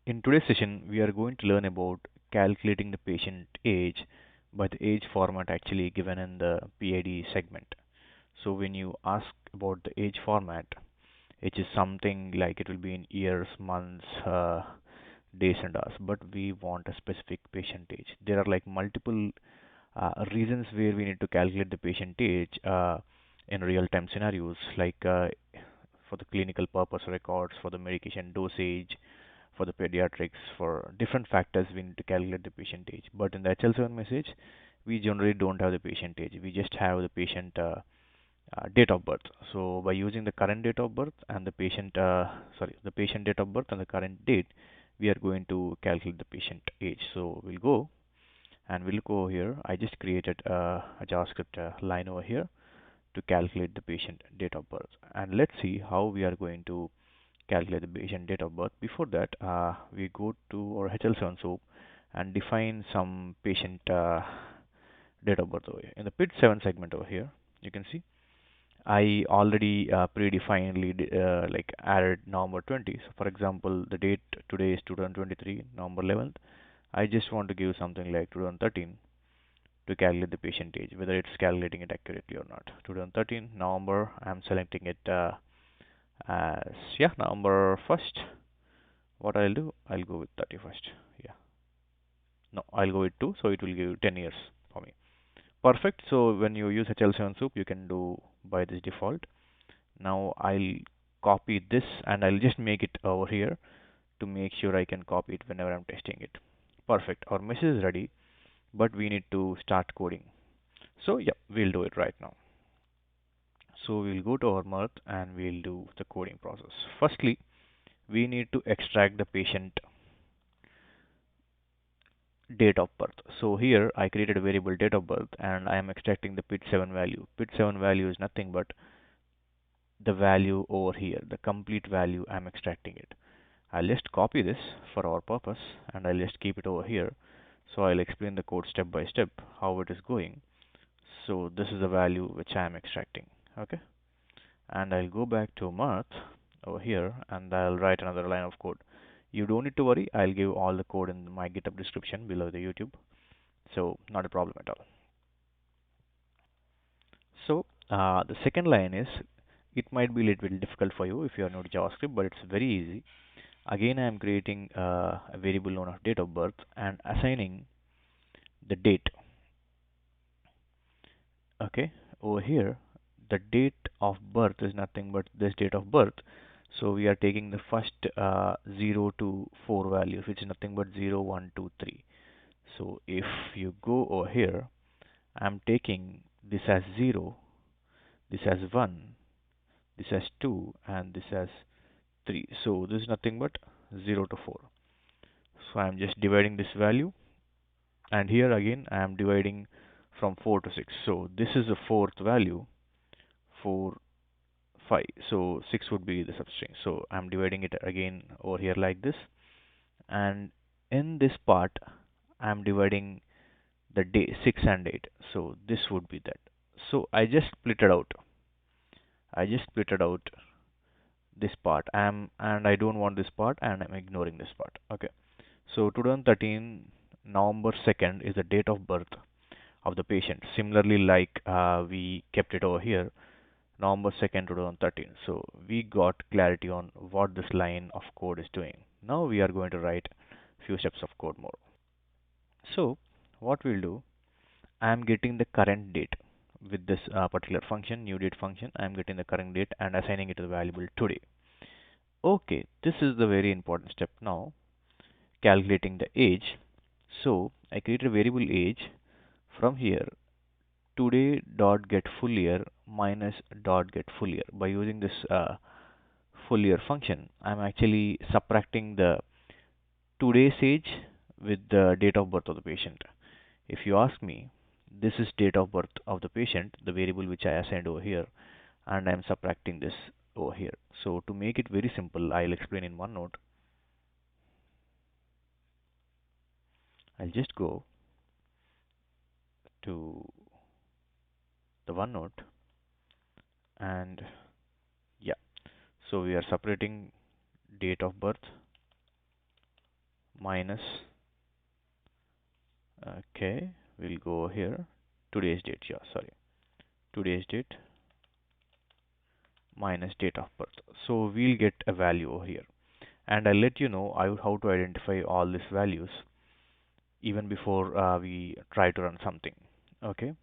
In today's session, we are going to learn about calculating the patient age by the age format actually given in the PID segment. So when you ask about the age format, it is something like it will be in years, months, days and hours, but we want a specific patient age. There are like multiple reasons where we need to calculate the patient age in real-time scenarios, like for the clinical purpose records, for the medication dosage, for the pediatrics, for different factors we need to calculate the patient age. But in the HL7 message, we generally don't have the patient age. We just have the patient date of birth. So by using the current date of birth and the patient, the patient date of birth and the current date, we are going to calculate the patient age. So we'll go and we'll go here. I just created a JavaScript line over here to calculate the patient date of birth. And let's see how we are going to calculate the patient date of birth. Before that, we go to our HL7 SOAP and define some patient date of birth over here. In the PID-7 segment over here, you can see I already predefinedly like added November 20. So for example, the date today is 2023, November 11th. I just want to give something like 2013 to calculate the patient age, whether it's calculating it accurately or not. 2013 November, I'm selecting it as November 1st. What I'll do, I'll go with 31st. Yeah, no, I'll go with 2, so it will give 10 years for me. Perfect. So when you use HL7 soup, you can do by this default. Now I'll copy this and I'll just make it over here to make sure I can copy it whenever I'm testing it. Perfect. Our message is ready, but we need to start coding. So yeah, we'll do it right now. So we'll go to our Mirth and we'll do the coding process. Firstly, we need to extract the patient date of birth. So here I created a variable date of birth and I am extracting the PID-7 value. PID-7 value is nothing but the value over here, the complete value. I'm extracting it. I'll just copy this for our purpose and I'll just keep it over here. So I'll explain the code step by step how it is going. So this is the value which I am extracting. Okay. And I'll go back to Mirth over here and I'll write another line of code. You don't need to worry, I'll give all the code in my GitHub description below the YouTube, so not a problem at all. So the second line is, it might be a little bit difficult for you if you are new to JavaScript, but it's very easy. Again, I am creating a variable known as date of birth and assigning the date. Okay, over here the date of birth is nothing but this date of birth. So we are taking the first 0 to 4 values, which is nothing but 0, 1, 2, 3. So if you go over here, I'm taking this as 0, this as 1, this as 2, and this as 3. So this is nothing but 0 to 4. So I'm just dividing this value, and here again I am dividing from 4 to 6. So this is the fourth value, 4, 5. So 6 would be the substring. So I'm dividing it again over here like this, and in this part I'm dividing the day 6 and 8. So this would be that. So I just split it out. I just split it out this part. And I don't want this part and I'm ignoring this part. Okay. So 2013 November 2nd is the date of birth of the patient. Similarly, like we kept it over here, November 2nd 2013. So we got clarity on what this line of code is doing. Now we are going to write few steps of code more. So what we'll do, I'm getting the current date with this particular function, new date function. I'm getting the current date and assigning it to the variable today. Okay, this is the very important step now, calculating the age. So I created a variable age. From here, today dot get full year minus dot get full year. By using this full year function, I'm actually subtracting the today's age with the date of birth of the patient. If you ask me, this is date of birth of the patient, the variable which I assigned over here, and I'm subtracting this over here. So to make it very simple, I'll explain in OneNote. I'll just go to the OneNote and yeah, so we are separating date of birth minus, okay, we'll go here, today's date, yeah, sorry, today's date minus date of birth. So we'll get a value over here. And I'll let you know how to identify all these values even before we try to run something. Okay.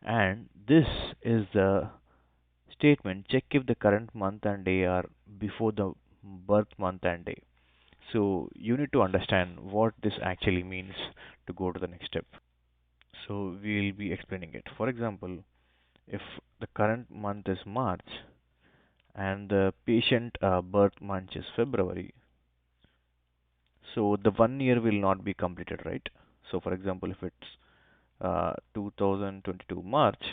And this is the statement, check if the current month and day are before the birth month and day. So you need to understand what this actually means to go to the next step. So we'll be explaining it. For example, if the current month is March and the patient birth month is February, so the 1 year will not be completed, right? So for example, if it's 2022 March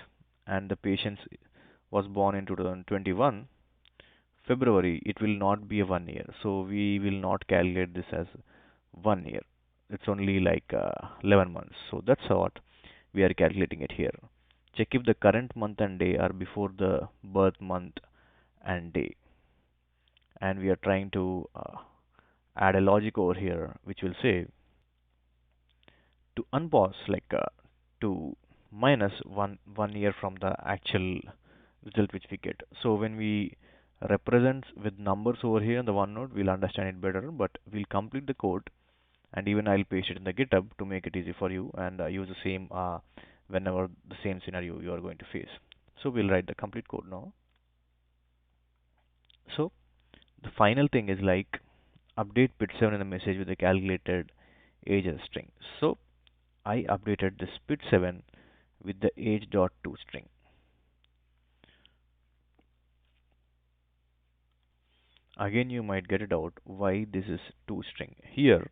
and the patient was born in 2021 February, it will not be a 1 year. So we will not calculate this as 1 year. It's only like 11 months. So that's what we are calculating it here. Check if the current month and day are before the birth month and day. And we are trying to add a logic over here which will say to unpause, like to minus 1 year from the actual result which we get. So when we represent with numbers over here in the OneNote, we'll understand it better. But we'll complete the code, and even I'll paste it in the GitHub to make it easy for you, and use the same whenever the same scenario you are going to face. So we'll write the complete code now. So the final thing is like update PID-7 in the message with the calculated age as string. So I updated this PID-7 with the age.to string. Again, you might get it out why this is to string. Here,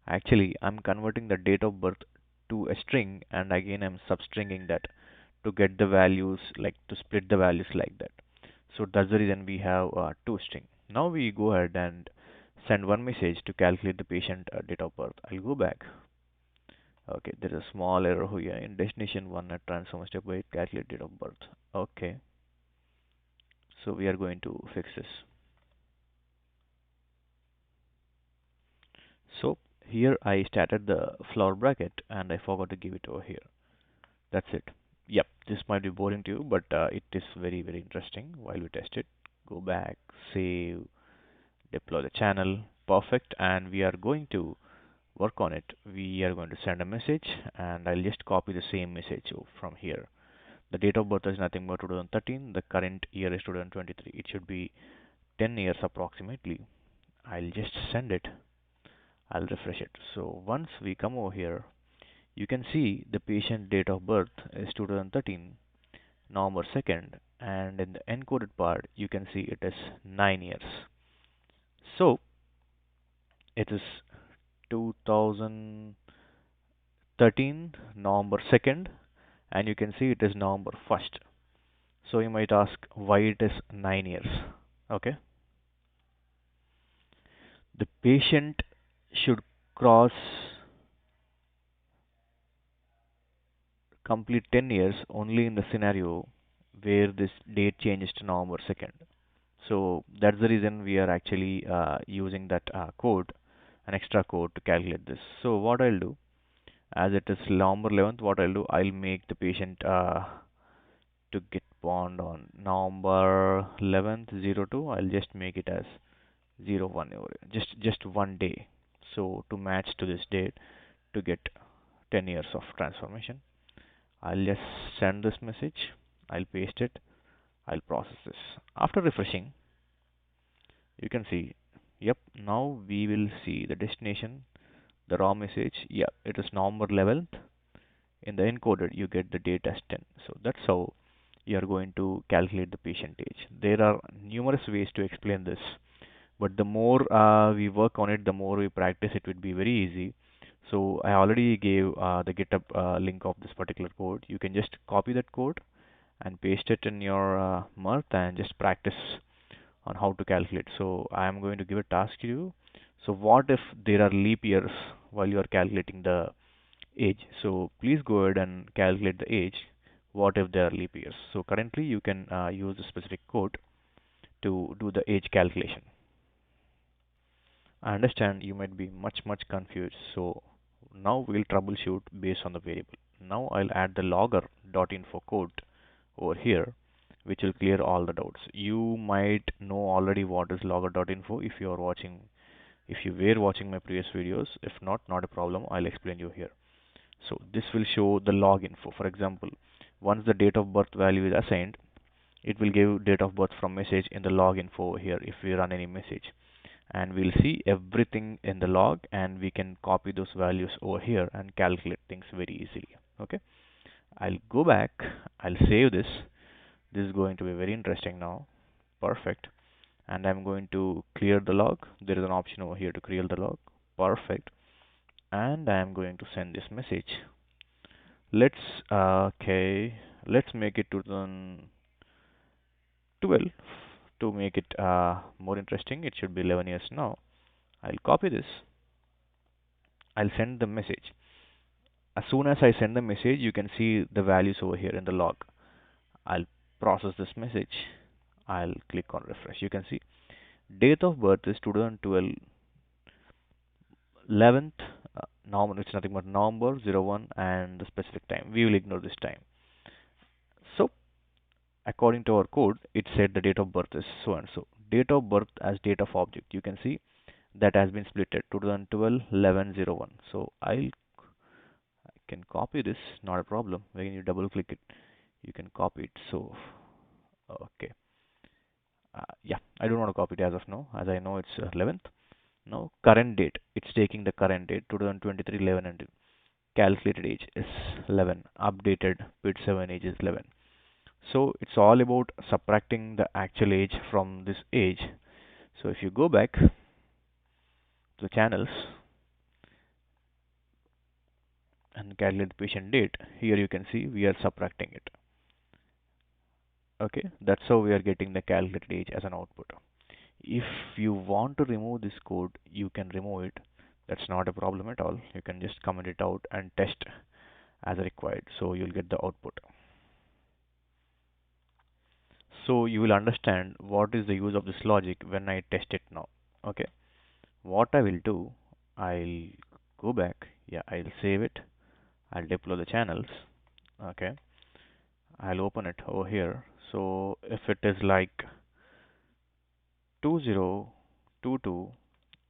actually, I'm converting the date of birth to a string, and again, I'm substringing that to get the values, like to split the values like that. So that's the reason we have to string. Now we go ahead and send one message to calculate the patient date of birth. I'll go back. Okay, there's a small error here in destination one at transform step by calculate date of birth. Okay, so we are going to fix this. So here I started the flower bracket and I forgot to give it over here. That's it. Yep, this might be boring to you, but it is very, very interesting while we test it. Go back, save, deploy the channel. Perfect. And we are going to work on it. We are going to send a message, and I'll just copy the same message from here. The date of birth is nothing but 2013. The current year is 2023. It should be 10 years approximately. I'll just send it. I'll refresh it. So once we come over here, you can see the patient date of birth is 2013, November 2nd, and in the encoded part, you can see it is 9 years. So it is 2013, November 2nd, and you can see it is November 1st. So you might ask why it is 9 years. Okay. The patient should cross complete 10 years only in the scenario where this date changes to November 2nd. So that's the reason we are actually using that code, an extra code to calculate this. So what I'll do, as it is November 11th, what I'll do, I'll make the patient to get born on November 11th 02. I'll just make it as 01, just 1 day. So to match to this date to get 10 years of transformation. I'll just send this message. I'll paste it. I'll process this. After refreshing, you can see, yep, now we will see the destination, the raw message. Yeah, it is November 11th. In the encoded, you get the date as 10. So that's how you are going to calculate the patient age. There are numerous ways to explain this, but the more we work on it, the more we practice, it would be very easy. So I already gave the GitHub link of this particular code. You can just copy that code and paste it in your Mirth and just practice on how to calculate. So I am going to give a task to you. So what if there are leap years while you are calculating the age? So please go ahead and calculate the age. What if there are leap years? So currently you can use a specific code to do the age calculation. I understand you might be much confused. So now we'll troubleshoot based on the variable. Now I'll add the logger.info code over here, which will clear all the doubts. You might know already what is logger.info if you are watching, if you were watching my previous videos. If not, not a problem. I'll explain you here. So this will show the log info. For example, once the date of birth value is assigned, it will give date of birth from message in the log info here if we run any message, and we'll see everything in the log, and we can copy those values over here and calculate things very easily. Okay, I'll go back, I'll save this. This is going to be very interesting now. Perfect. And I'm going to clear the log. There is an option over here to clear the log. Perfect. And I'm going to send this message. Let's okay, let's make it 2012 to make it more interesting. It should be 11 years now. I'll copy this. I'll send the message. As soon as I send the message, you can see the values over here in the log. I'll process this message. I'll click on refresh. You can see date of birth is 2012 11th November. It's nothing but November 01 and the specific time. We will ignore this time. So according to our code, it said the date of birth is so and so. Date of birth as date of object. You can see that has been splitted 2012 11/01. So I can copy this, not a problem. When you double click it, you can copy it. So okay, yeah, I don't want to copy it as of now, as I know it's 11th. Now current date, it's taking the current date 2023 11, and calculated age is 11. Updated PID-7 age is 11. So it's all about subtracting the actual age from this age. So if you go back to the channels and calculate the patient date, here you can see we are subtracting it. Okay, that's how we are getting the calculated age as an output. If you want to remove this code, you can remove it. That's not a problem at all. You can just comment it out and test as required. So you'll get the output. So you will understand what is the use of this logic when I test it now. Okay, what I will do, I'll go back. Yeah, I'll save it. I'll deploy the channels. Okay, I'll open it over here. So if it is like 2022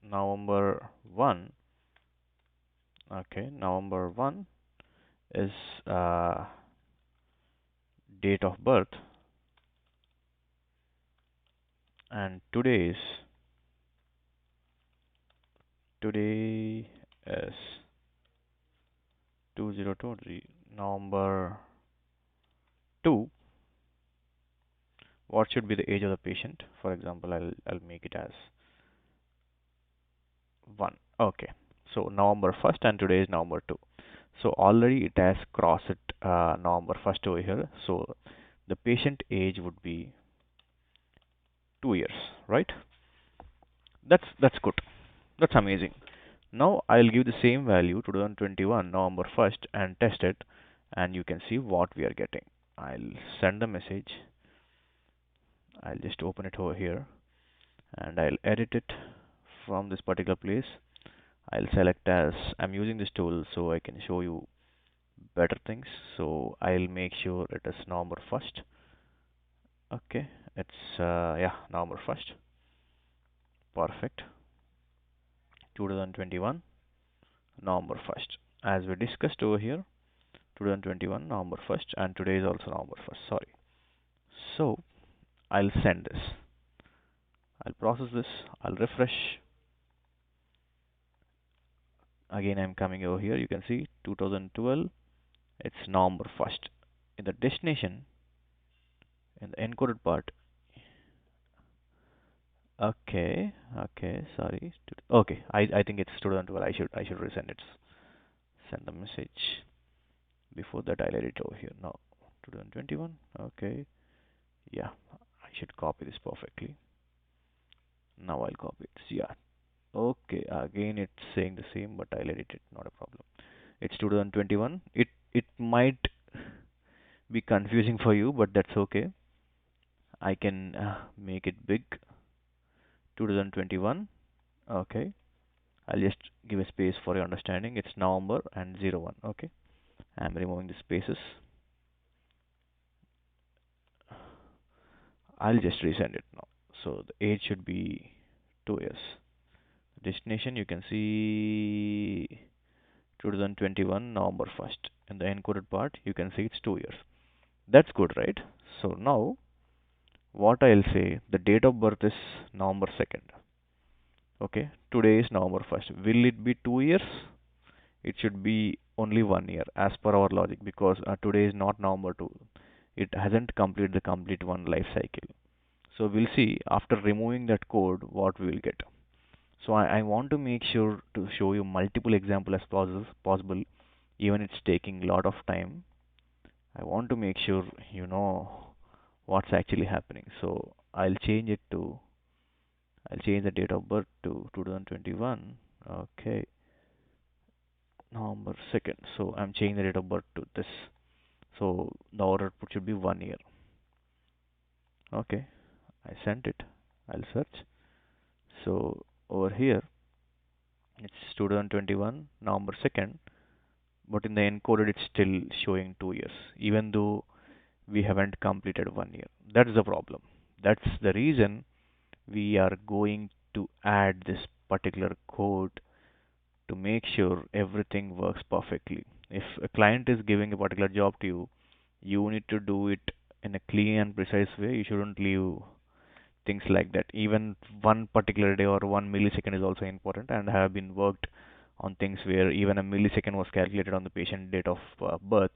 November 1, okay, November 1 is date of birth, and today is 2023 November 2. What should be the age of the patient? For example, I'll make it as 1. Okay, so November 1st, and today is November 2. So already it has crossed November 1st over here. So the patient age would be 2 years, right? That's good. That's amazing. Now I'll give the same value to 2021 November 1st and test it, and you can see what we are getting. I'll send the message. I'll just open it over here, and I'll edit it from this particular place. I'll select as I'm using this tool so I can show you better things. So I'll make sure it is November 1st. Okay, it's yeah, November 1st. Perfect. 2021 November 1st. As we discussed over here, 2021 November 1st, and today is also November 1st. Sorry. So I'll send this. I'll process this. I'll refresh. Again, I'm coming over here. You can see 2012. It's November 1st. In the destination, in the encoded part. Okay, okay, sorry. Okay, I think it's 2012. I should resend it. Send the message. Before that, I'll edit over here. Now, 2021. Okay, yeah, I should copy this perfectly. Now I'll copy it. Yeah. Okay, again it's saying the same, but I'll edit it. Not a problem. It's 2021. It might be confusing for you, but that's okay. I can make it big. 2021. Okay, I'll just give a space for your understanding. It's November and 01. Okay, I'm removing the spaces. I'll just resend it now. So the age should be 2 years. Destination you can see 2021 November 1st. In the encoded part, you can see it's 2 years. That's good, right? So now, what I'll say, the date of birth is November 2nd. Okay, today is November 1st. Will it be 2 years? It should be only 1 year as per our logic because today is not November 2. It hasn't completed the complete one life cycle. So we'll see after removing that code what we will get. So I want to make sure to show you multiple example as possible, even it's taking a lot of time. I want to make sure you know what's actually happening. So I'll change the date of birth to 2021. Okay, November 2nd. So I'm changing the date of birth to this. So the order output should be 1 year. Okay, I sent it. I'll search. So over here it's 2021 November 2nd, but in the encoded it's still showing 2 years, even though we haven't completed 1 year. That's the problem. That's the reason we are going to add this particular code to make sure everything works perfectly. If a client is giving a particular job to you, you need to do it in a clean and precise way. You shouldn't leave things like that. Even one particular day or 1 millisecond is also important, and have been worked on things where even a millisecond was calculated on the patient date of birth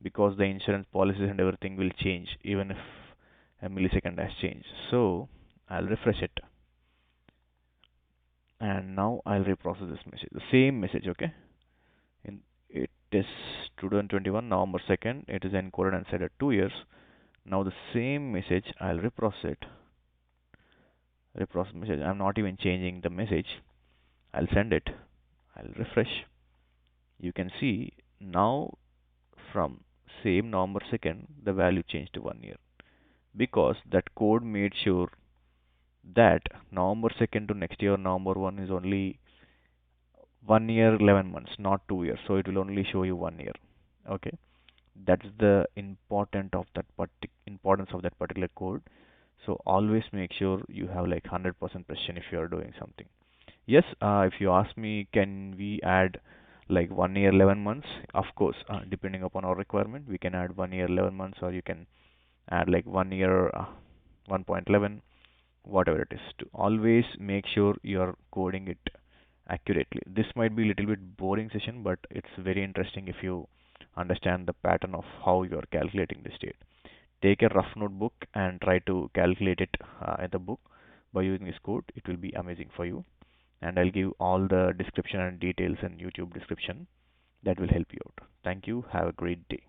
because the insurance policies and everything will change even if a millisecond has changed. So I'll refresh it and now I'll reprocess this message. The same message, okay? In it is 2021 November 2nd. It is encoded and set at 2 years. Now the same message, I'll reprocess it. Reprocess message. I'm not even changing the message. I'll send it. I'll refresh. You can see now from same November 2nd, the value changed to 1 year because that code made sure that November 2nd to next year November 1 is only 1 year 11 months, not 2 years. So it will only show you 1 year. Okay, that's the importance of that particular code. So always make sure you have like 100% precision if you are doing something. Yes, if you ask me, can we add like 1 year 11 months? Of course, depending upon our requirement, we can add 1 year 11 months, or you can add like 1 year 1.11, whatever it is. To always make sure you're coding it accurately. This might be a little bit boring session, but it's very interesting if you understand the pattern of how you're calculating the state. Take a rough notebook and try to calculate it in the book by using this code. It will be amazing for you. And I'll give all the description and details in YouTube description that will help you out. Thank you. Have a great day.